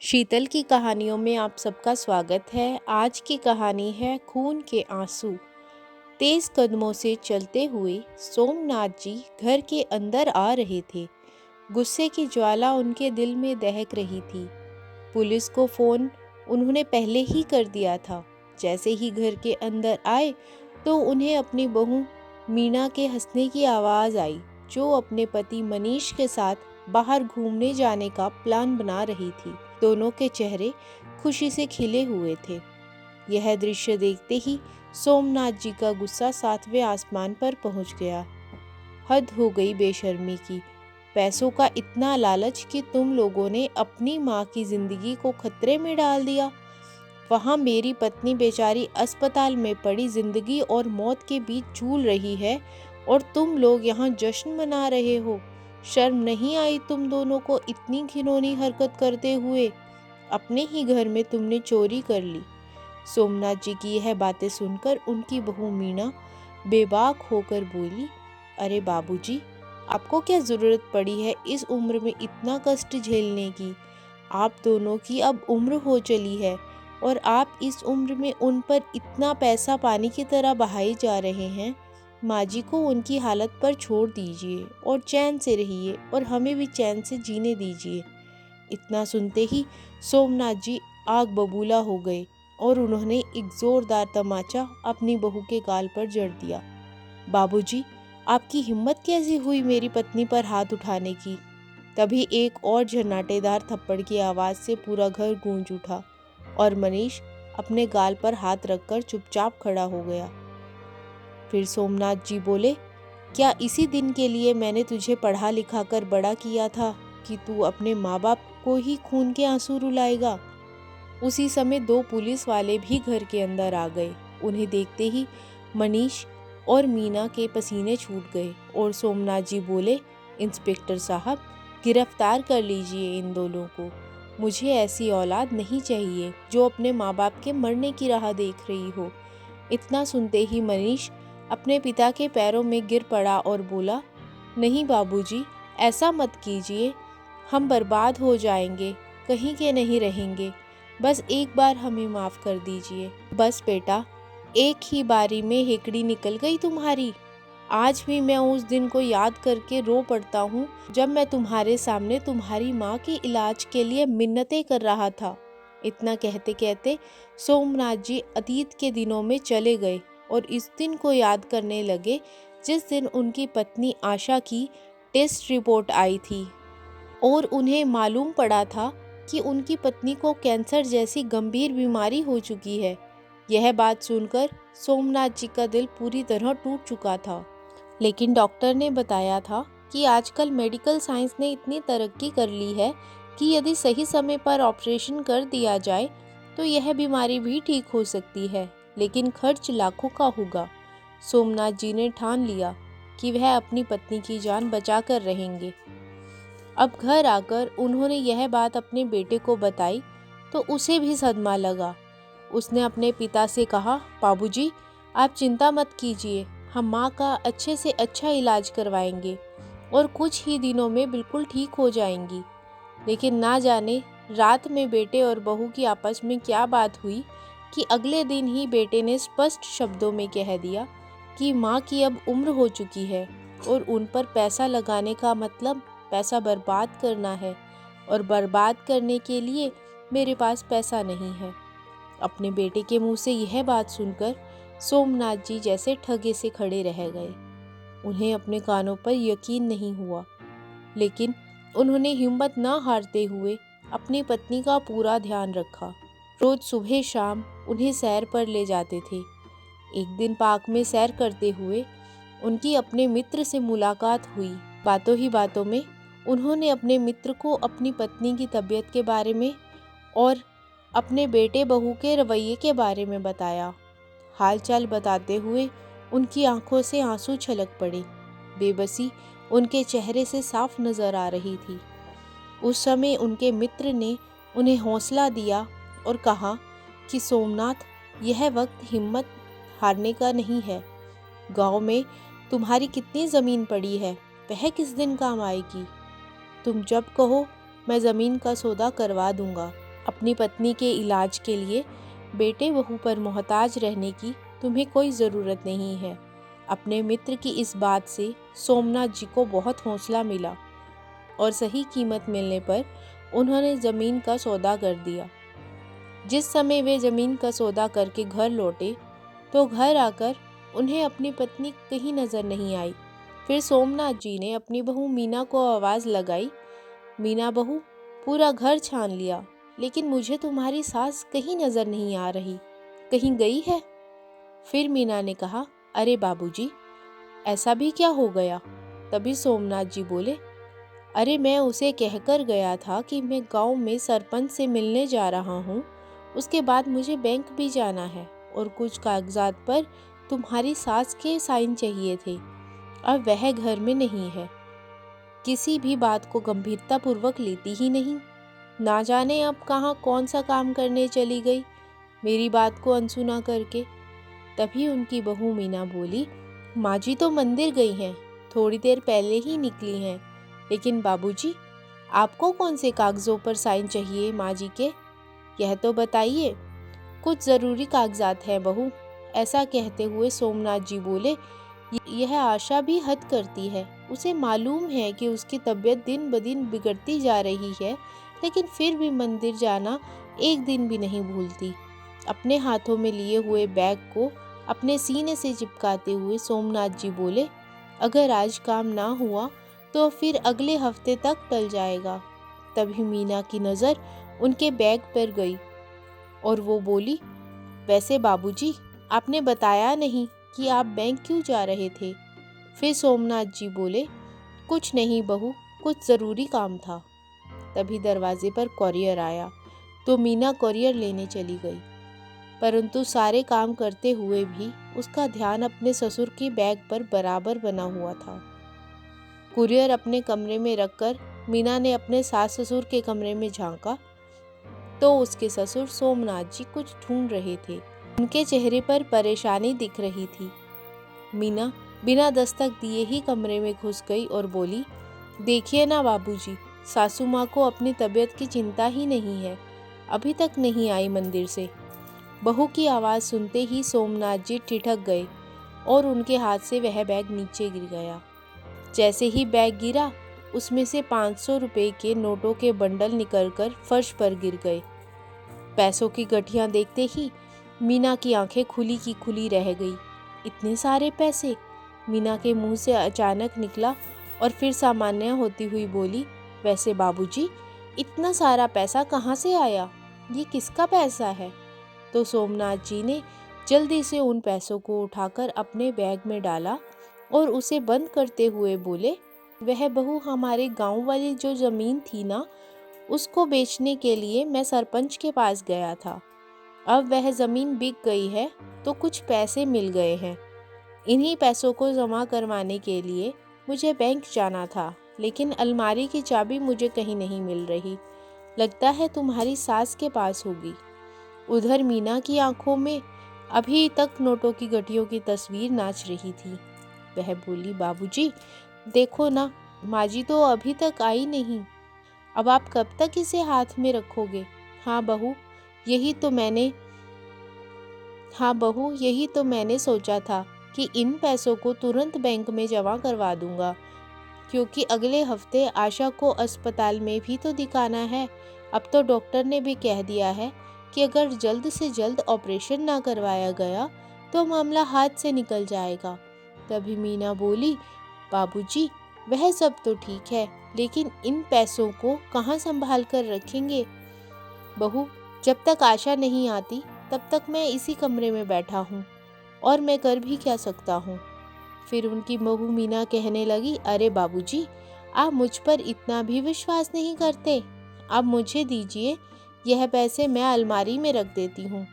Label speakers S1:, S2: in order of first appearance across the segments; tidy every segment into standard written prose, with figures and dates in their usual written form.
S1: शीतल की कहानियों में आप सबका स्वागत है। आज की कहानी है खून के आंसू। तेज कदमों से चलते हुए सोमनाथ जी घर के अंदर आ रहे थे। गुस्से की ज्वाला उनके दिल में दहक रही थी। पुलिस को फोन उन्होंने पहले ही कर दिया था। जैसे ही घर के अंदर आए तो उन्हें अपनी बहू मीना के हंसने की आवाज़ आई, जो अपने पति मनीष के साथ बाहर घूमने जाने का प्लान बना रही थी। दोनों के चेहरे खुशी से खिले हुए थे। यह दृश्य देखते ही सोमनाथ जी का गुस्सा 7वें आसमान पर पहुंच गया। हद हो गई बेशर्मी की। पैसों का इतना लालच कि तुम लोगों ने अपनी माँ की जिंदगी को खतरे में डाल दिया। वहाँ मेरी पत्नी बेचारी अस्पताल में पड़ी जिंदगी और मौत के बीच झूल रही है और तुम लोग यहाँ जश्न मना रहे हो। शर्म नहीं आई तुम दोनों को इतनी घिनौनी हरकत करते हुए? अपने ही घर में तुमने चोरी कर ली। सोमनाथ जी की यह बातें सुनकर उनकी बहू मीना बेबाक होकर बोली, अरे बाबूजी, आपको क्या जरूरत पड़ी है इस उम्र में इतना कष्ट झेलने की? आप दोनों की अब उम्र हो चली है और आप इस उम्र में उन पर इतना पैसा पानी की तरह बहाए जा रहे हैं। माँ जी को उनकी हालत पर छोड़ दीजिए और चैन से रहिए और हमें भी चैन से जीने दीजिए। इतना सुनते ही सोमनाथ जी आग बबूला हो गए और उन्होंने एक जोरदार तमाचा अपनी बहू के गाल पर जड़ दिया। बाबूजी, आपकी हिम्मत कैसी हुई मेरी पत्नी पर हाथ उठाने की? तभी एक और झन्नाटेदार थप्पड़ की आवाज़ से पूरा घर गूंज उठा और मनीष अपने गाल पर हाथ रखकर चुपचाप खड़ा हो गया। फिर सोमनाथ जी बोले, क्या इसी दिन के लिए मैंने तुझे पढ़ा लिखा कर बड़ा किया था कि तू अपने माँ बाप को ही खून के आंसू रुलाएगा? उसी समय 2 पुलिस वाले भी घर के अंदर आ गए। उन्हें देखते ही मनीष और मीना के पसीने छूट गए और सोमनाथ जी बोले, इंस्पेक्टर साहब, गिरफ्तार कर लीजिए इन दोनों को। मुझे ऐसी औलाद नहीं चाहिए जो अपने माँ बाप के मरने की राह देख रही हो। इतना सुनते ही मनीष अपने पिता के पैरों में गिर पड़ा और बोला, नहीं बाबूजी, ऐसा मत कीजिए। हम बर्बाद हो जाएंगे, कहीं के नहीं रहेंगे। बस एक बार हमें माफ़ कर दीजिए। बस बेटा, एक ही बारी में हेकड़ी निकल गई तुम्हारी। आज भी मैं उस दिन को याद करके रो पड़ता हूँ जब मैं तुम्हारे सामने तुम्हारी माँ के इलाज के लिए मिन्नतें कर रहा था। इतना कहते कहते सोमनाथ जी अतीत के दिनों में चले गए और इस दिन को याद करने लगे जिस दिन उनकी पत्नी आशा की टेस्ट रिपोर्ट आई थी और उन्हें मालूम पड़ा था कि उनकी पत्नी को कैंसर जैसी गंभीर बीमारी हो चुकी है। यह बात सुनकर सोमनाथ जी का दिल पूरी तरह टूट चुका था। लेकिन डॉक्टर ने बताया था कि आजकल मेडिकल साइंस ने इतनी तरक्की कर ली है कि यदि सही समय पर ऑपरेशन कर दिया जाए तो यह बीमारी भी ठीक हो सकती है, लेकिन खर्च लाखों का होगा। सोमनाथ जी ने ठान लिया कि वह अपनी पत्नी की जान बचा कर रहेंगे। अब घर आकर उन्होंने यह बात अपने बेटे को बताई तो उसे भी सदमा लगा। उसने अपने पिता से कहा, बाबूजी, आप चिंता मत कीजिए, हम माँ का अच्छे से अच्छा इलाज करवाएंगे और कुछ ही दिनों में बिल्कुल ठीक हो जाएंगी। लेकिन ना जाने रात में बेटे और बहू की आपस में क्या बात हुई कि अगले दिन ही बेटे ने स्पष्ट शब्दों में कह दिया कि माँ की अब उम्र हो चुकी है और उन पर पैसा लगाने का मतलब पैसा बर्बाद करना है और बर्बाद करने के लिए मेरे पास पैसा नहीं है। अपने बेटे के मुंह से यह बात सुनकर सोमनाथ जी जैसे ठगे से खड़े रह गए। उन्हें अपने कानों पर यकीन नहीं हुआ, लेकिन उन्होंने हिम्मत न हारते हुए अपनी पत्नी का पूरा ध्यान रखा। रोज सुबह शाम उन्हें सैर पर ले जाते थे। एक दिन पार्क में सैर करते हुए उनकी अपने मित्र से मुलाकात हुई। बातों ही बातों में उन्होंने अपने मित्र को अपनी पत्नी की तबीयत के बारे में और अपने बेटे बहू के रवैये के बारे में बताया। हालचाल बताते हुए उनकी आंखों से आंसू छलक पड़े। बेबसी उनके चेहरे से साफ नजर आ रही थी। उस समय उनके मित्र ने उन्हें हौसला दिया और कहा कि सोमनाथ, यह वक्त हिम्मत हारने का नहीं है। गांव में तुम्हारी कितनी ज़मीन पड़ी है, वह किस दिन काम आएगी? तुम जब कहो मैं ज़मीन का सौदा करवा दूंगा। अपनी पत्नी के इलाज के लिए बेटे बहू पर मोहताज रहने की तुम्हें कोई ज़रूरत नहीं है। अपने मित्र की इस बात से सोमनाथ जी को बहुत हौसला मिला और सही कीमत मिलने पर उन्होंने ज़मीन का सौदा कर दिया। जिस समय वे ज़मीन का सौदा करके घर लौटे तो घर आकर उन्हें अपनी पत्नी कहीं नज़र नहीं आई। फिर सोमनाथ जी ने अपनी बहू मीना को आवाज़ लगाई, मीना बहू, पूरा घर छान लिया लेकिन मुझे तुम्हारी सास कहीं नज़र नहीं आ रही, कहीं गई है? फिर मीना ने कहा, अरे बाबूजी, ऐसा भी क्या हो गया? तभी सोमनाथ जी बोले, अरे मैं उसे कहकर गया था कि मैं गांव में सरपंच से मिलने जा रहा हूँ, उसके बाद मुझे बैंक भी जाना है और कुछ कागजात पर तुम्हारी सास के साइन चाहिए थे। अब वह घर में नहीं है। किसी भी बात को गंभीरता पूर्वक लेती ही नहीं। ना जाने अब कहाँ कौन सा काम करने चली गई, मेरी बात को अनसुना करके। तभी उनकी बहू मीना बोली, माँ जी तो मंदिर गई हैं, थोड़ी देर पहले ही निकली हैं। लेकिन बाबूजी, आपको कौन से कागजों पर साइन चाहिए माँ जी के, यह तो बताइए। कुछ ज़रूरी कागजात हैं बहू। ऐसा कहते हुए सोमनाथ जी बोले, यह आशा भी हद करती है। उसे मालूम है कि उसकी तबीयत दिन ब दिन बिगड़ती जा रही है, लेकिन फिर भी मंदिर जाना एक दिन भी नहीं भूलती। अपने हाथों में लिए हुए बैग को अपने सीने से चिपकाते हुए सोमनाथ जी बोले, अगर आज काम ना हुआ तो फिर अगले हफ्ते तक टल जाएगा। तभी मीना की नज़र उनके बैग पर गई और वो बोली, वैसे बाबूजी, आपने बताया नहीं कि आप बैंक क्यों जा रहे थे? फिर सोमनाथ जी बोले, कुछ नहीं बहू, कुछ ज़रूरी काम था। तभी दरवाजे पर कॉरियर आया तो मीना कॉरियर लेने चली गई, परंतु सारे काम करते हुए भी उसका ध्यान अपने ससुर के बैग पर बराबर बना हुआ था। कुरियर अपने कमरे में रखकर मीना ने अपने सास ससुर के कमरे में झांका तो उसके ससुर सोमनाथ जी कुछ ढूंढ रहे थे। उनके चेहरे पर परेशानी दिख रही थी। मीना बिना दस्तक दिए ही कमरे में घुस गई और बोली, देखिए ना बाबूजी, सासू माँ को अपनी तबीयत की चिंता ही नहीं है, अभी तक नहीं आई मंदिर से। बहू की आवाज़ सुनते ही सोमनाथ जी ठिठक गए और उनके हाथ से वह बैग नीचे गिर गया। जैसे ही बैग गिरा, उसमें से 500 रुपए के नोटों के बंडल निकलकर फर्श पर गिर गए। पैसों की गठियाँ देखते ही मीना की आंखें खुली की खुली रह गई। इतने सारे पैसे? मीना के मुंह से अचानक निकला और फिर सामान्य होती हुई बोली, वैसे बाबूजी, इतना सारा पैसा कहाँ से आया? ये किसका पैसा है? तो सोमनाथ जी ने जल्दी से उन पैसों को उठाकर अपने बैग में डाला और उसे बंद करते हुए बोले, वह बहू हमारे गांव वाली जो ज़मीन थी ना, उसको बेचने के लिए मैं सरपंच के पास गया था। अब वह ज़मीन बिक गई है तो कुछ पैसे मिल गए हैं। इन्हीं पैसों को जमा करवाने के लिए मुझे बैंक जाना था, लेकिन अलमारी की चाबी मुझे कहीं नहीं मिल रही। लगता है तुम्हारी सास के पास होगी। उधर मीना की आंखों में अभी तक नोटों की गठियों की तस्वीर नाच रही थी। वह बोली, बाबूजी, देखो ना, माँ जी तो अभी तक आई नहीं। अब आप कब तक इसे हाथ में रखोगे? हाँ बहू, यही तो मैंने सोचा था कि इन पैसों को तुरंत बैंक में जमा करवा दूंगा, क्योंकि अगले हफ्ते आशा को अस्पताल में भी तो दिखाना है। अब तो डॉक्टर ने भी कह दिया है कि अगर जल्द से जल्द ऑपरेशन ना करवाया गया तो मामला हाथ से निकल जाएगा। तभी मीना बोली, बाबूजी, वह सब तो ठीक है, लेकिन इन पैसों को कहाँ संभाल कर रखेंगे? बहू, जब तक आशा नहीं आती तब तक मैं इसी कमरे में बैठा हूँ, और मैं कर भी क्या सकता हूँ? फिर उनकी बहू मीना कहने लगी, अरे बाबूजी, आप मुझ पर इतना भी विश्वास नहीं करते। आप मुझे दीजिए, यह पैसे मैं अलमारी में रख देती हूँ,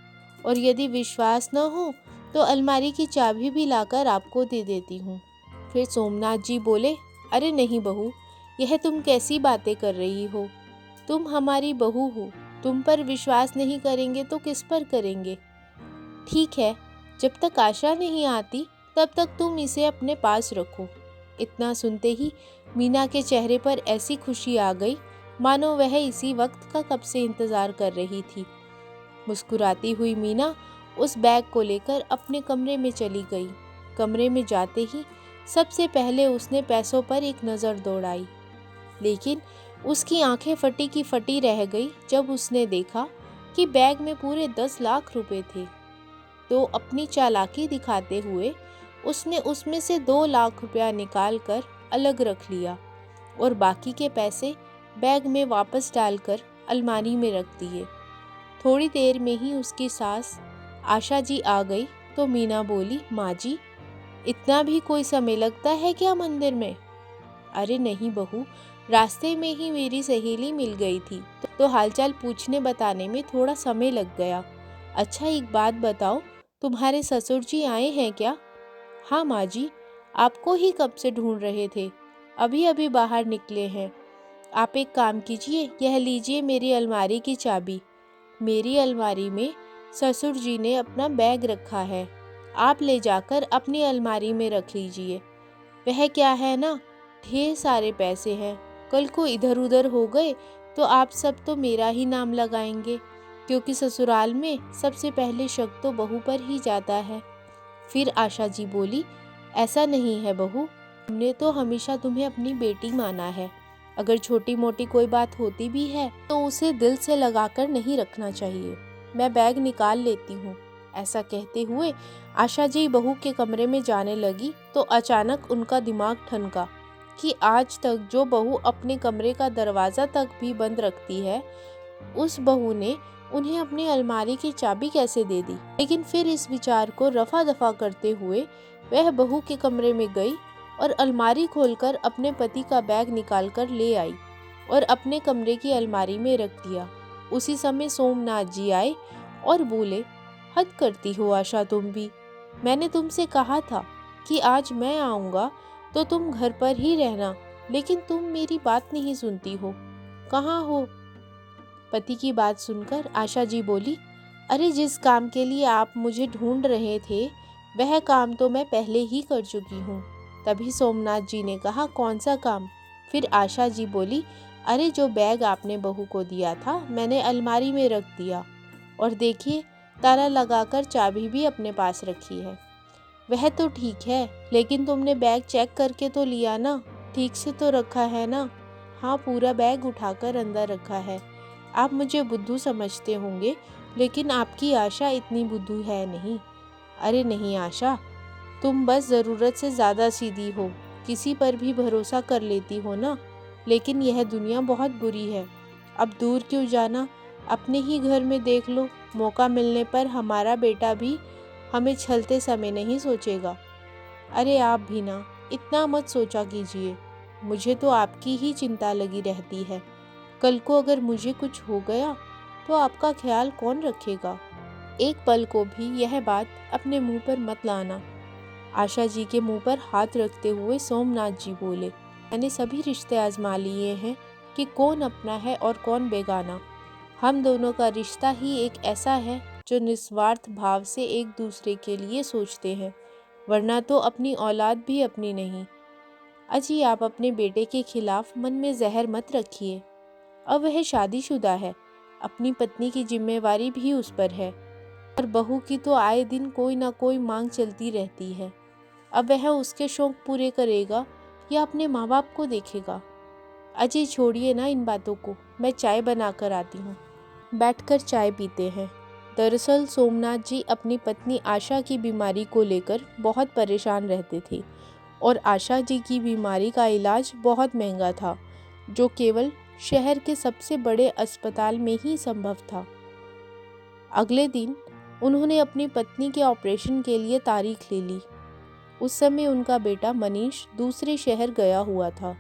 S1: और यदि विश्वास न हो तो अलमारी की चाबी भी लाकर आपको दे देती हूँ। फिर सोमनाथ जी बोले, अरे नहीं बहू, यह तुम कैसी बातें कर रही हो? तुम हमारी बहू हो, तुम पर विश्वास नहीं करेंगे तो किस पर करेंगे? ठीक है, जब तक आशा नहीं आती तब तक तुम इसे अपने पास रखो। इतना सुनते ही मीना के चेहरे पर ऐसी खुशी आ गई मानो वह इसी वक्त का कब से इंतजार कर रही थी। मुस्कुराती हुई मीना उस बैग को लेकर अपने कमरे में चली गई। कमरे में जाते ही सबसे पहले उसने पैसों पर एक नज़र दौड़ाई, लेकिन उसकी आंखें फटी की फटी रह गई जब उसने देखा कि बैग में पूरे 10 लाख रुपए थे। तो अपनी चालाकी दिखाते हुए उसने उसमें से 2 लाख रुपया निकाल कर अलग रख लिया और बाकी के पैसे बैग में वापस डालकर अलमारी में रख दिए। थोड़ी देर में ही उसकी सास आशा जी आ गई तो मीना बोली, माँ जी, इतना भी कोई समय लगता है क्या मंदिर में? अरे नहीं बहू, रास्ते में ही मेरी सहेली मिल गई थी तो हालचाल पूछने बताने में थोड़ा समय लग गया। अच्छा एक बात बताओ, तुम्हारे ससुर जी आए हैं क्या? हाँ माँ जी, आपको ही कब से ढूंढ रहे थे, अभी अभी बाहर निकले हैं। आप एक काम कीजिए, यह लीजिए मेरी अलमारी की चाबी। मेरी अलमारी में ससुर जी ने अपना बैग रखा है, आप ले जाकर अपनी अलमारी में रख लीजिए। वह क्या है ना, ढेर सारे पैसे हैं, कल को इधर उधर हो गए तो आप सब तो मेरा ही नाम लगाएंगे, क्योंकि ससुराल में सबसे पहले शक तो बहू पर ही जाता है। फिर आशा जी बोली, ऐसा नहीं है बहू, हमने तो हमेशा तुम्हें अपनी बेटी माना है। अगर छोटी मोटी कोई बात होती भी है तो उसे दिल से लगाकर नहीं रखना चाहिए। मैं बैग निकाल लेती हूँ। ऐसा कहते हुए आशा जी बहू के कमरे में जाने लगी तो अचानक उनका दिमाग ठनका कि आज तक जो बहू अपने कमरे का दरवाज़ा तक भी बंद रखती है, उस बहू ने उन्हें अपनी अलमारी की चाबी कैसे दे दी। लेकिन फिर इस विचार को रफा दफा करते हुए वह बहू के कमरे में गई और अलमारी खोलकर अपने पति का बैग निकालकर ले आई और अपने कमरे की अलमारी में रख दिया। उसी समय सोमनाथ जी आए और बोले, हद करती हो आशा तुम भी। मैंने तुमसे कहा था कि आज मैं आऊँगा तो तुम घर पर ही रहना, लेकिन तुम मेरी बात नहीं सुनती हो। कहाँ हो? पति की बात सुनकर आशा जी बोली, अरे जिस काम के लिए आप मुझे ढूंढ रहे थे वह काम तो मैं पहले ही कर चुकी हूँ। तभी सोमनाथ जी ने कहा, कौन सा काम? फिर आशा जी बोली, अरे जो बैग आपने बहू को दिया था मैंने अलमारी में रख दिया, और देखिए ताला लगाकर चाबी भी अपने पास रखी है। वह तो ठीक है, लेकिन तुमने बैग चेक करके तो लिया ना, ठीक से तो रखा है ना? हाँ, पूरा बैग उठाकर अंदर रखा है। आप मुझे बुद्धू समझते होंगे, लेकिन आपकी आशा इतनी बुद्धू है नहीं। अरे नहीं आशा, तुम बस ज़रूरत से ज़्यादा सीधी हो, किसी पर भी भरोसा कर लेती हो ना। लेकिन यह दुनिया बहुत बुरी है, अब दूर क्यों जाना, अपने ही घर में देख लो। मौका मिलने पर हमारा बेटा भी हमें छलते समय नहीं सोचेगा। अरे आप भी ना, इतना मत सोचा कीजिए, मुझे तो आपकी ही चिंता लगी रहती है। कल को अगर मुझे कुछ हो गया तो आपका ख्याल कौन रखेगा? एक पल को भी यह बात अपने मुंह पर मत लाना। आशा जी के मुंह पर हाथ रखते हुए सोमनाथ जी बोले, मैंने सभी रिश्ते आजमा लिए हैं कि कौन अपना है और कौन बेगाना। हम दोनों का रिश्ता ही एक ऐसा है जो निस्वार्थ भाव से एक दूसरे के लिए सोचते हैं, वरना तो अपनी औलाद भी अपनी नहीं। अजी आप अपने बेटे के खिलाफ मन में जहर मत रखिए। अब वह शादीशुदा है, अपनी पत्नी की जिम्मेवारी भी उस पर है, और बहू की तो आए दिन कोई ना कोई मांग चलती रहती है। अब वह उसके शौक पूरे करेगा या अपने माँ बाप को देखेगा? अजय छोड़िए ना इन बातों को, मैं चाय बना कर आती हूँ। बैठकर चाय पीते हैं। दरअसल सोमनाथ जी अपनी पत्नी आशा की बीमारी को लेकर बहुत परेशान रहते थे, और आशा जी की बीमारी का इलाज बहुत महंगा था, जो केवल शहर के सबसे बड़े अस्पताल में ही संभव था। अगले दिन उन्होंने अपनी पत्नी के ऑपरेशन के लिए तारीख ले ली। उस समय उनका बेटा मनीष दूसरे शहर गया हुआ था।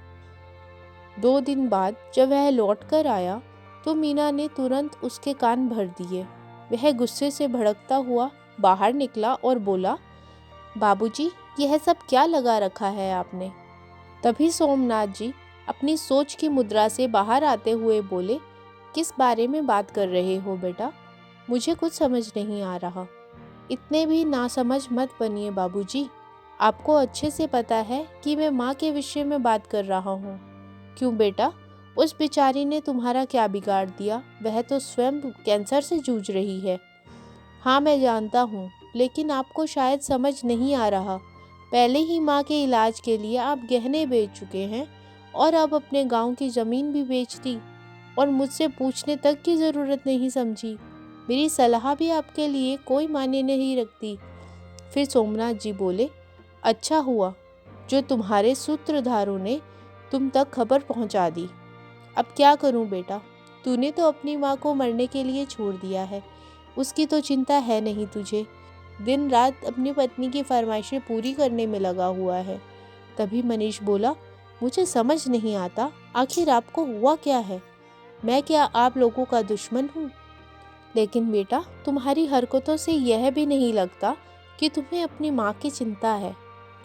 S1: 2 दिन बाद जब वह लौट कर आया तो मीना ने तुरंत उसके कान भर दिए। वह गुस्से से भड़कता हुआ बाहर निकला और बोला, बाबूजी, यह सब क्या लगा रखा है आपने? तभी सोमनाथ जी अपनी सोच की मुद्रा से बाहर आते हुए बोले, किस बारे में बात कर रहे हो बेटा? मुझे कुछ समझ नहीं आ रहा। इतने भी नासमझ मत बनिए बाबूजी, आपको अच्छे से पता है कि मैं माँ के विषय में बात कर रहा हूँ। क्यों बेटा, उस बेचारी ने तुम्हारा क्या बिगाड़ दिया? वह तो स्वयं कैंसर से जूझ रही है। हाँ मैं जानता हूँ, लेकिन आपको शायद समझ नहीं आ रहा। पहले ही माँ के इलाज के लिए आप गहने बेच चुके हैं और अब अपने गांव की ज़मीन भी बेच दी और मुझसे पूछने तक की ज़रूरत नहीं समझी। मेरी सलाह भी आपके लिए कोई मायने नहीं रखती। फिर सोमनाथ जी बोले, अच्छा हुआ जो तुम्हारे सूत्रधारों ने तुम तक खबर पहुंचा दी। अब क्या करूं बेटा, तूने तो अपनी माँ को मरने के लिए छोड़ दिया है, उसकी तो चिंता है नहीं तुझे। दिन रात अपनी पत्नी की फरमाइशें पूरी करने में लगा हुआ है। तभी मनीष बोला, मुझे समझ नहीं आता आखिर आपको हुआ क्या है? मैं क्या आप लोगों का दुश्मन हूँ? लेकिन बेटा, तुम्हारी हरकतों से यह भी नहीं लगता कि तुम्हें अपनी माँ की चिंता है।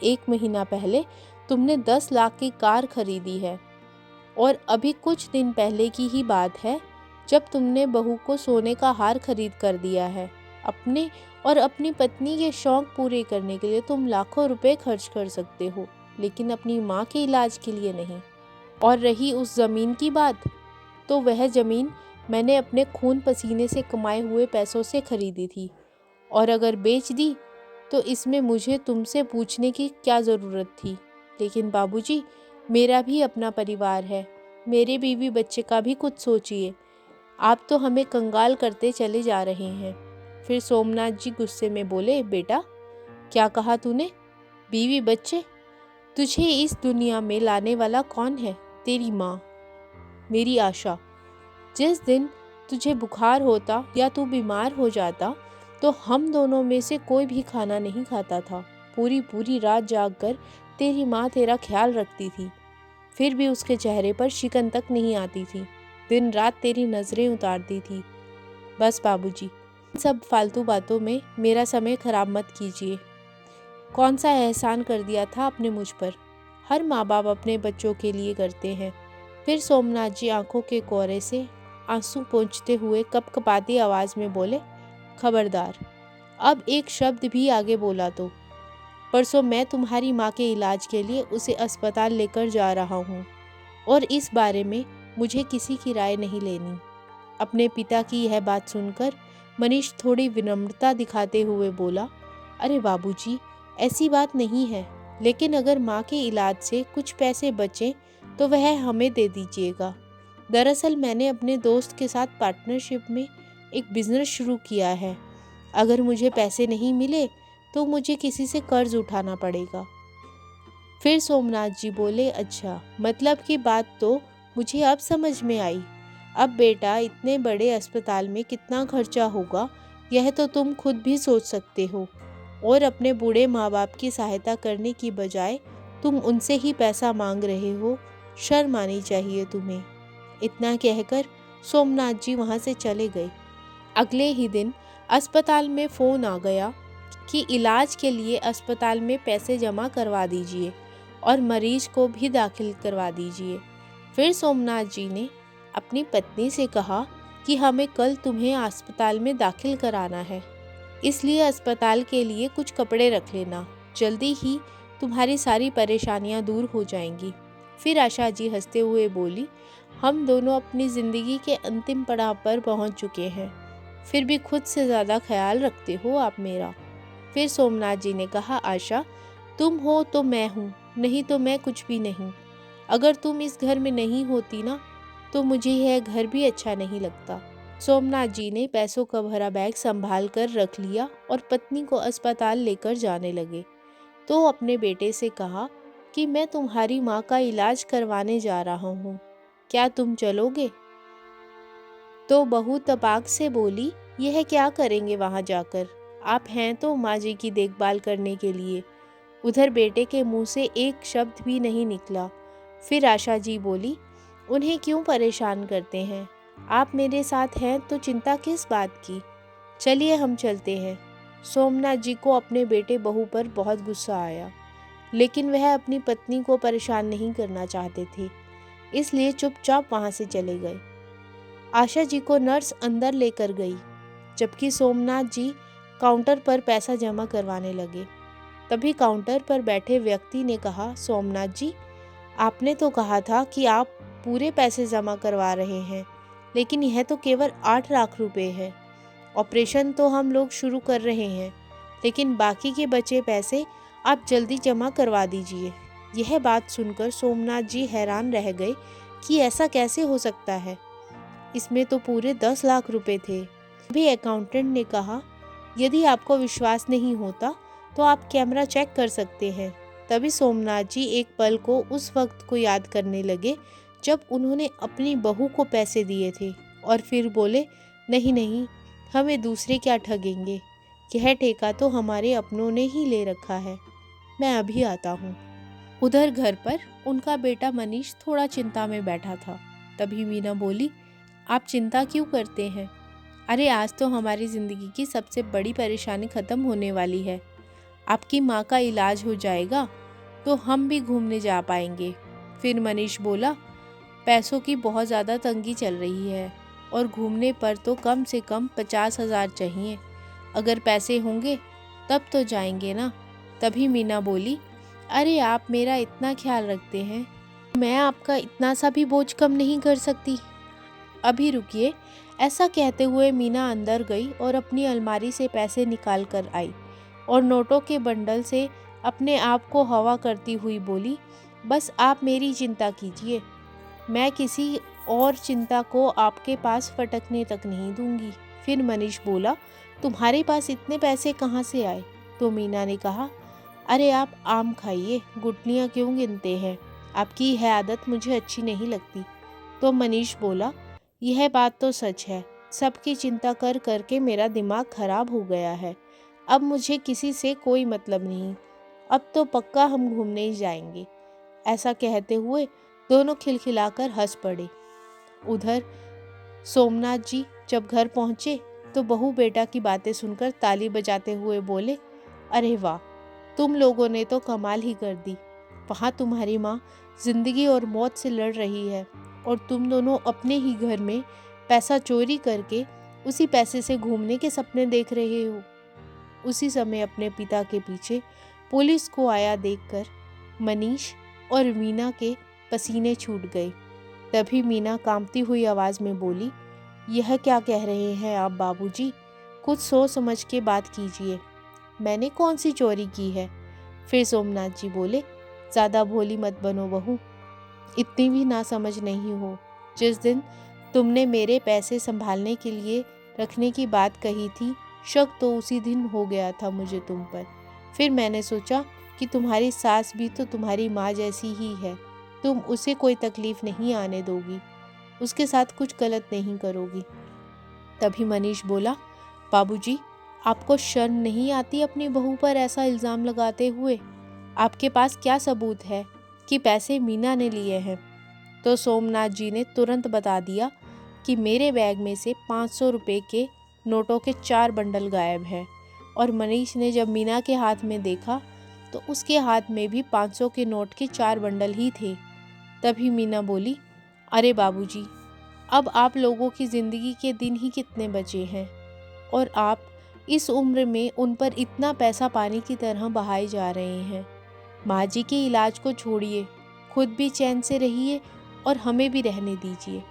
S1: 1 महीना पहले तुमने 10 लाख की कार खरीदी है और अभी कुछ दिन पहले की ही बात है जब तुमने बहू को सोने का हार खरीद कर दिया है। अपने और अपनी पत्नी के शौक पूरे करने के लिए तुम लाखों रुपए खर्च कर सकते हो, लेकिन अपनी माँ के इलाज के लिए नहीं। और रही उस ज़मीन की बात, तो वह ज़मीन मैंने अपने खून पसीने से कमाए हुए पैसों से खरीदी थी, और अगर बेच दी तो इसमें मुझे तुमसे पूछने की क्या ज़रूरत थी। लेकिन बाबूजी, मेरा भी अपना परिवार है, मेरे बीवी बच्चे का भी कुछ सोचिए। आप तो हमें कंगाल करते चले जा रहे हैं। फिर सोमनाथ जी गुस्से में बोले, बेटा क्या कहा तूने? बीवी बच्चे? तुझे इस दुनिया में लाने वाला कौन है? तेरी माँ, मेरी आशा। जिस दिन तुझे बुखार होता या तू बीमार हो जाता तो हम दोनों में से कोई भी खाना नहीं खाता था। पूरी पूरी रात जागकर तेरी माँ तेरा ख्याल रखती थी, फिर भी उसके चेहरे पर शिकन तक नहीं आती थी। दिन रात तेरी नज़रें उतारती थी। बस बाबूजी, इन सब फालतू बातों में मेरा समय खराब मत कीजिए। कौन सा एहसान कर दिया था आपने मुझ पर? हर माँ बाप अपने बच्चों के लिए करते हैं। फिर सोमनाथ जी आंखों के कोरे से आंसू पोंछते हुए कपकपाती आवाज़ में बोले, खबरदार, अब एक शब्द भी आगे बोला तो परसों मैं तुम्हारी माँ के इलाज के लिए उसे अस्पताल लेकर जा रहा हूँ और इस बारे में मुझे किसी की राय नहीं लेनी। अपने पिता की यह बात सुनकर मनीष थोड़ी विनम्रता दिखाते हुए बोला, अरे बाबूजी, ऐसी बात नहीं है, लेकिन अगर माँ के इलाज से कुछ पैसे बचें तो वह हमें दे दीजिएगा। दरअसल मैंने अपने दोस्त के साथ पार्टनरशिप में एक बिजनेस शुरू किया है। अगर मुझे पैसे नहीं मिले तो मुझे किसी से कर्ज उठाना पड़ेगा। फिर सोमनाथ जी बोले, अच्छा, मतलब की बात तो मुझे अब समझ में आई। अब बेटा, इतने बड़े अस्पताल में कितना खर्चा होगा यह तो तुम खुद भी सोच सकते हो, और अपने बूढ़े माँ बाप की सहायता करने की बजाय तुम उनसे ही पैसा मांग रहे हो। शर्म आनी चाहिए तुम्हें। इतना कहकर सोमनाथ जी वहाँ से चले गए। अगले ही दिन अस्पताल में फ़ोन आ गया कि इलाज के लिए अस्पताल में पैसे जमा करवा दीजिए और मरीज को भी दाखिल करवा दीजिए। फिर सोमनाथ जी ने अपनी पत्नी से कहा कि हमें कल तुम्हें अस्पताल में दाखिल कराना है, इसलिए अस्पताल के लिए कुछ कपड़े रख लेना। जल्दी ही तुम्हारी सारी परेशानियां दूर हो जाएंगी। फिर आशा जी हंसते हुए बोली, हम दोनों अपनी ज़िंदगी के अंतिम पड़ाव पर पहुंच चुके हैं, फिर भी खुद से ज़्यादा ख्याल रखते हो आप मेरा। फिर सोमनाथ जी ने कहा, आशा, तुम हो तो मैं हूँ, नहीं तो मैं कुछ भी नहीं। अगर तुम इस घर में नहीं होती ना तो मुझे यह घर भी अच्छा नहीं लगता। सोमनाथ जी ने पैसों का भरा बैग संभाल कर रख लिया और पत्नी को अस्पताल लेकर जाने लगे तो अपने बेटे से कहा कि मैं तुम्हारी माँ का इलाज करवाने जा रहा हूँ, क्या तुम चलोगे? तो बहू तपाक से बोली, यह क्या करेंगे वहाँ जाकर? आप हैं तो माँ जी की देखभाल करने के लिए। उधर बेटे के मुंह से एक शब्द भी नहीं निकला। फिर आशा जी बोली, उन्हें क्यों परेशान करते हैं? आप मेरे साथ हैं तो चिंता किस बात की? चलिए हम चलते हैं। सोमनाथ जी को अपने बेटे बहू पर बहुत गुस्सा आया, लेकिन वह अपनी पत्नी को परेशान नहीं करना चाहते थे, इसलिए चुपचाप वहाँ से चले गए। आशा जी को नर्स अंदर लेकर गई, जबकि सोमनाथ जी काउंटर पर पैसा जमा करवाने लगे। तभी काउंटर पर बैठे व्यक्ति ने कहा, सोमनाथ जी, आपने तो कहा था कि आप पूरे पैसे जमा करवा रहे हैं, लेकिन यह तो केवल 8 लाख रुपए है। ऑपरेशन तो हम लोग शुरू कर रहे हैं, लेकिन बाकी के बचे पैसे आप जल्दी जमा करवा दीजिए। यह बात सुनकर सोमनाथ जी हैरान रह गए कि ऐसा कैसे हो सकता है, इसमें तो पूरे 10 लाख रुपए थे। अभी अकाउंटेंट ने कहा, यदि आपको विश्वास नहीं होता तो आप कैमरा चेक कर सकते हैं। तभी सोमनाथ जी एक पल को उस वक्त को याद करने लगे जब उन्होंने अपनी बहू को पैसे दिए थे, और फिर बोले, नहीं नहीं, हमें दूसरे क्या ठगेंगे, यह ठेका तो हमारे अपनों ने ही ले रखा है, मैं अभी आता हूँ। उधर घर पर उनका बेटा मनीष थोड़ा चिंता में बैठा था। तभी मीना बोली, आप चिंता क्यों करते हैं? अरे आज तो हमारी ज़िंदगी की सबसे बड़ी परेशानी ख़त्म होने वाली है। आपकी माँ का इलाज हो जाएगा तो हम भी घूमने जा पाएंगे। फिर मनीष बोला, पैसों की बहुत ज़्यादा तंगी चल रही है और घूमने पर तो कम से कम 50,000 चाहिए। अगर पैसे होंगे तब तो जाएंगे ना। तभी मीना बोली, अरे आप मेरा इतना ख्याल रखते हैं, मैं आपका इतना सा भी बोझ कम नहीं कर सकती। अभी रुकिए। ऐसा कहते हुए मीना अंदर गई और अपनी अलमारी से पैसे निकाल कर आई और नोटों के बंडल से अपने आप को हवा करती हुई बोली, बस आप मेरी चिंता कीजिए, मैं किसी और चिंता को आपके पास फटकने तक नहीं दूंगी। फिर मनीष बोला, तुम्हारे पास इतने पैसे कहाँ से आए? तो मीना ने कहा, अरे आप आम खाइए, गुठलियाँ क्यों गिनते हैं? आपकी यह आदत मुझे अच्छी नहीं लगती। तो मनीष बोला, यह बात तो सच है, सबकी चिंता कर करके मेरा दिमाग खराब हो गया है। अब मुझे किसी से कोई मतलब नहीं, अब तो पक्का हम घूमने ही जाएंगे। ऐसा कहते हुए दोनों खिलखिलाकर हंस पड़े। उधर सोमनाथ जी जब घर पहुंचे तो बहू बेटा की बातें सुनकर ताली बजाते हुए बोले, अरे वाह, तुम लोगों ने तो कमाल ही कर दी। वहाँ तुम्हारी माँ जिंदगी और मौत से लड़ रही है और तुम दोनों अपने ही घर में पैसा चोरी करके उसी पैसे से घूमने के सपने देख रहे हो। उसी समय अपने पिता के पीछे पुलिस को आया देखकर मनीष और मीना के पसीने छूट गए। तभी मीना कांपती हुई आवाज़ में बोली, यह क्या कह रहे हैं आप बाबूजी? कुछ सोच समझ के बात कीजिए, मैंने कौन सी चोरी की है? फिर सोमनाथ जी बोले, ज़्यादा भोली मत बनो बहू, इतनी भी ना समझ नहीं हो। जिस दिन तुमने मेरे पैसे संभालने के लिए रखने की बात कही थी, शक तो उसी दिन हो गया था मुझे तुम पर। फिर मैंने सोचा कि तुम्हारी सास भी तो तुम्हारी माँ जैसी ही है, तुम उसे कोई तकलीफ नहीं आने दोगी, उसके साथ कुछ गलत नहीं करोगी। तभी मनीष बोला, बाबूजी, आपको शर्म नहीं आती अपनी बहू पर ऐसा इल्ज़ाम लगाते हुए? आपके पास क्या सबूत है कि पैसे मीना ने लिए हैं? तो सोमनाथ जी ने तुरंत बता दिया कि मेरे बैग में से 500 रुपये के नोटों के 4 बंडल गायब हैं। और मनीष ने जब मीना के हाथ में देखा तो उसके हाथ में भी 500 के नोट के 4 बंडल ही थे। तभी मीना बोली, अरे बाबूजी, अब आप लोगों की ज़िंदगी के दिन ही कितने बचे हैं और आप इस उम्र में उन पर इतना पैसा पानी की तरह बहाए जा रहे हैं। माँ जी के इलाज को छोड़िए, खुद भी चैन से रहिए और हमें भी रहने दीजिए।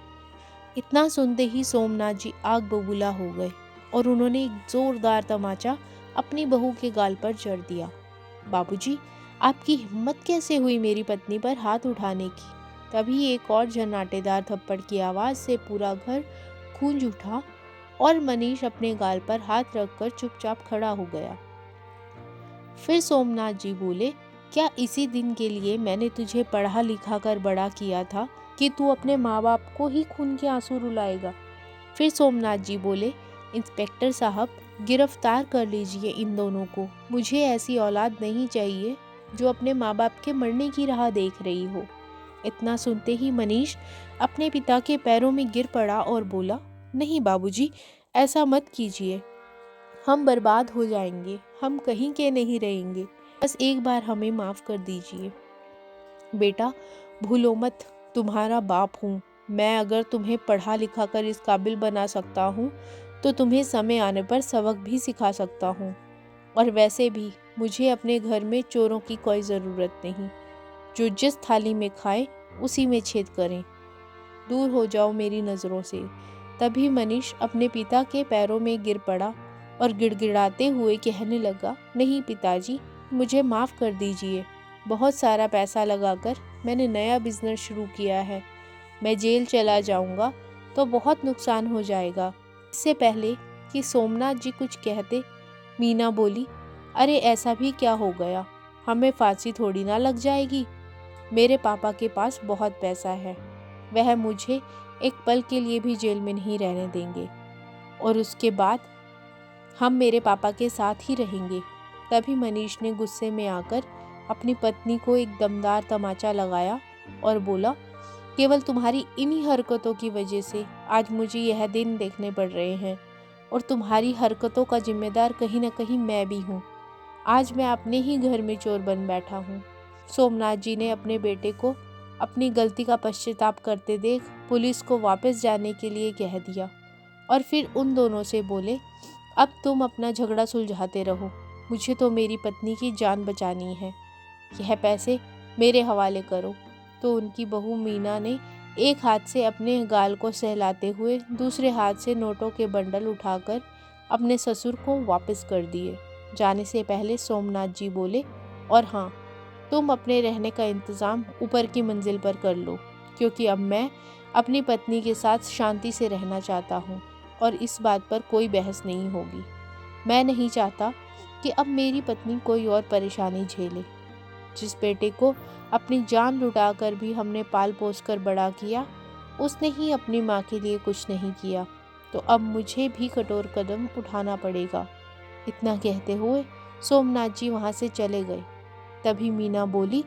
S1: इतना सुनते ही सोमनाथ जी आग बबूला हो गए और उन्होंने एक जोरदार तमाचा अपनी बहू के गाल पर जड़ दिया। बाबूजी, आपकी हिम्मत कैसे हुई मेरी पत्नी पर हाथ उठाने की? तभी एक और झनाटेदार थप्पड़ की आवाज़ से पूरा घर गूंज उठा और मनीष अपने गाल पर हाथ रखकर चुपचाप खड़ा हो गया। फिर सोमनाथ जी बोले, क्या इसी दिन के लिए मैंने तुझे पढ़ा लिखा कर बड़ा किया था कि तू अपने माँ बाप को ही खून के आंसू रुलाएगा? फिर सोमनाथ जी बोले, इंस्पेक्टर साहब, गिरफ्तार कर लीजिए इन दोनों को। मुझे ऐसी औलाद नहीं चाहिए जो अपने माँ बाप के मरने की राह देख रही हो। इतना सुनते ही मनीष अपने पिता के पैरों में गिर पड़ा और बोला, नहीं बाबूजी, ऐसा मत कीजिए, हम बर्बाद हो जाएंगे, हम कहीं के नहीं रहेंगे, बस एक बार हमें माफ़ कर दीजिए। बेटा, भूलो मत, तुम्हारा बाप हूँ मैं। अगर तुम्हें पढ़ा लिखा कर इस काबिल बना सकता हूँ तो तुम्हें समय आने पर सबक भी सिखा सकता हूँ। और वैसे भी मुझे अपने घर में चोरों की कोई ज़रूरत नहीं, जो जिस थाली में खाएं उसी में छेद करें। दूर हो जाओ मेरी नज़रों से। तभी मनीष अपने पिता के पैरों में गिर पड़ा और गिड़गिड़ाते हुए कहने लगा, नहीं पिताजी, मुझे माफ़ कर दीजिए। बहुत सारा पैसा लगाकर मैंने नया बिजनेस शुरू किया है। मैं जेल चला जाऊंगा तो बहुत नुकसान हो जाएगा। इससे पहले कि सोमनाथ जी कुछ कहते, मीना बोली, अरे ऐसा भी क्या हो गया, हमें फांसी थोड़ी ना लग जाएगी। मेरे पापा के पास बहुत पैसा है, वह मुझे एक पल के लिए भी जेल में नहीं रहने देंगे और उसके बाद हम मेरे पापा के साथ ही रहेंगे। तभी मनीष ने गुस्से में आकर अपनी पत्नी को एक दमदार तमाचा लगाया और बोला, केवल तुम्हारी इन्हीं हरकतों की वजह से आज मुझे यह दिन देखने पड़ रहे हैं और तुम्हारी हरकतों का जिम्मेदार कहीं ना कहीं मैं भी हूँ। आज मैं अपने ही घर में चोर बन बैठा हूँ। सोमनाथ जी ने अपने बेटे को अपनी गलती का पश्चाताप करते देख पुलिस को वापस जाने के लिए कह दिया और फिर उन दोनों से बोले, अब तुम अपना झगड़ा सुलझाते रहो, मुझे तो मेरी पत्नी की जान बचानी है। यह पैसे मेरे हवाले करो। तो उनकी बहू मीना ने एक हाथ से अपने गाल को सहलाते हुए दूसरे हाथ से नोटों के बंडल उठाकर अपने ससुर को वापस कर दिए। जाने से पहले सोमनाथ जी बोले, और हाँ, तुम अपने रहने का इंतज़ाम ऊपर की मंजिल पर कर लो, क्योंकि अब मैं अपनी पत्नी के साथ शांति से रहना चाहता हूँ और इस बात पर कोई बहस नहीं होगी। मैं नहीं चाहता कि अब मेरी पत्नी कोई और परेशानी झेले। जिस बेटे को अपनी जान लुटाकर भी हमने पाल पोस कर बड़ा किया, उसने ही अपनी माँ के लिए कुछ नहीं किया, तो अब मुझे भी कठोर कदम उठाना पड़ेगा। इतना कहते हुए सोमनाथ जी वहाँ से चले गए। तभी मीना बोली,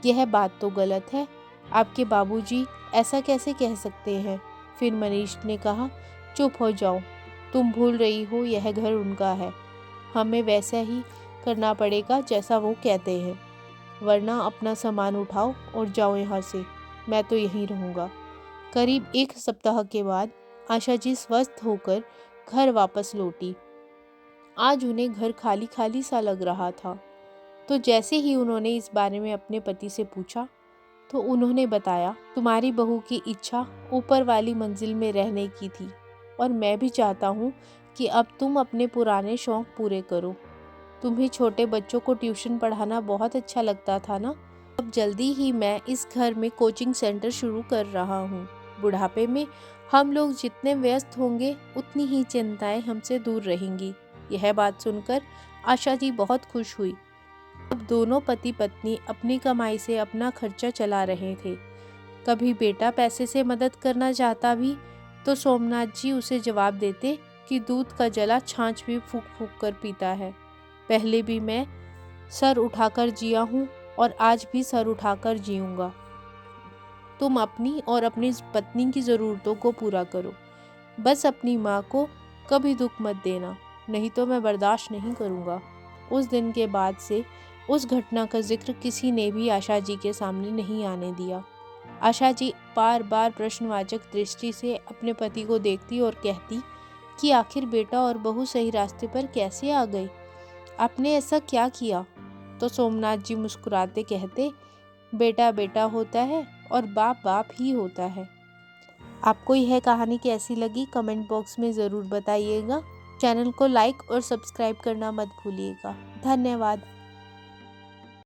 S1: यह बात तो गलत है, आपके बाबूजी ऐसा कैसे कह सकते हैं। फिर मनीष ने कहा, चुप हो जाओ, तुम भूल रही हो यह घर उनका है। हमें वैसा ही करना पड़ेगा जैसा वो कहते हैं, वरना अपना सामान उठाओ और जाओ यहाँ से, मैं तो यहीं रहूँगा। करीब एक सप्ताह के बाद आशा जी स्वस्थ होकर घर वापस लौटी। आज उन्हें घर खाली खाली सा लग रहा था। तो जैसे ही उन्होंने इस बारे में अपने पति से पूछा तो उन्होंने बताया, तुम्हारी बहू की इच्छा ऊपर वाली मंजिल में रहने की थी और मैं भी चाहता हूँ कि अब तुम अपने पुराने शौक पूरे करो। तुम्हें छोटे बच्चों को ट्यूशन पढ़ाना बहुत अच्छा लगता था ना। अब जल्दी ही मैं इस घर में कोचिंग सेंटर शुरू कर रहा हूँ। बुढ़ापे में हम लोग जितने व्यस्त होंगे उतनी ही चिंताएं हमसे दूर रहेंगी। यह बात सुनकर आशा जी बहुत खुश हुई। अब दोनों पति पत्नी अपनी कमाई से अपना खर्चा चला रहे थे। कभी बेटा पैसे से मदद करना चाहता भी तो सोमनाथ जी उसे जवाब देते कि दूध का जला छाछ भी फूंक फूंक कर पीता है। पहले भी मैं सर उठाकर जिया हूँ और आज भी सर उठाकर जीऊँगा। तुम अपनी और अपनी पत्नी की ज़रूरतों को पूरा करो। बस अपनी माँ को कभी दुख मत देना, नहीं तो मैं बर्दाश्त नहीं करूँगा। उस दिन के बाद से उस घटना का जिक्र किसी ने भी आशा जी के सामने नहीं आने दिया। आशा जी बार बार प्रश्नवाचक दृष्टि से अपने पति को देखती और कहती कि आखिर बेटा और बहू सही रास्ते पर कैसे आ गई, आपने ऐसा क्या किया। तो सोमनाथ जी मुस्कुराते कहते, बेटा बेटा होता है और बाप बाप ही होता है। आपको यह कहानी कैसी लगी कमेंट बॉक्स में ज़रूर बताइएगा। चैनल को लाइक और सब्सक्राइब करना मत भूलिएगा। धन्यवाद।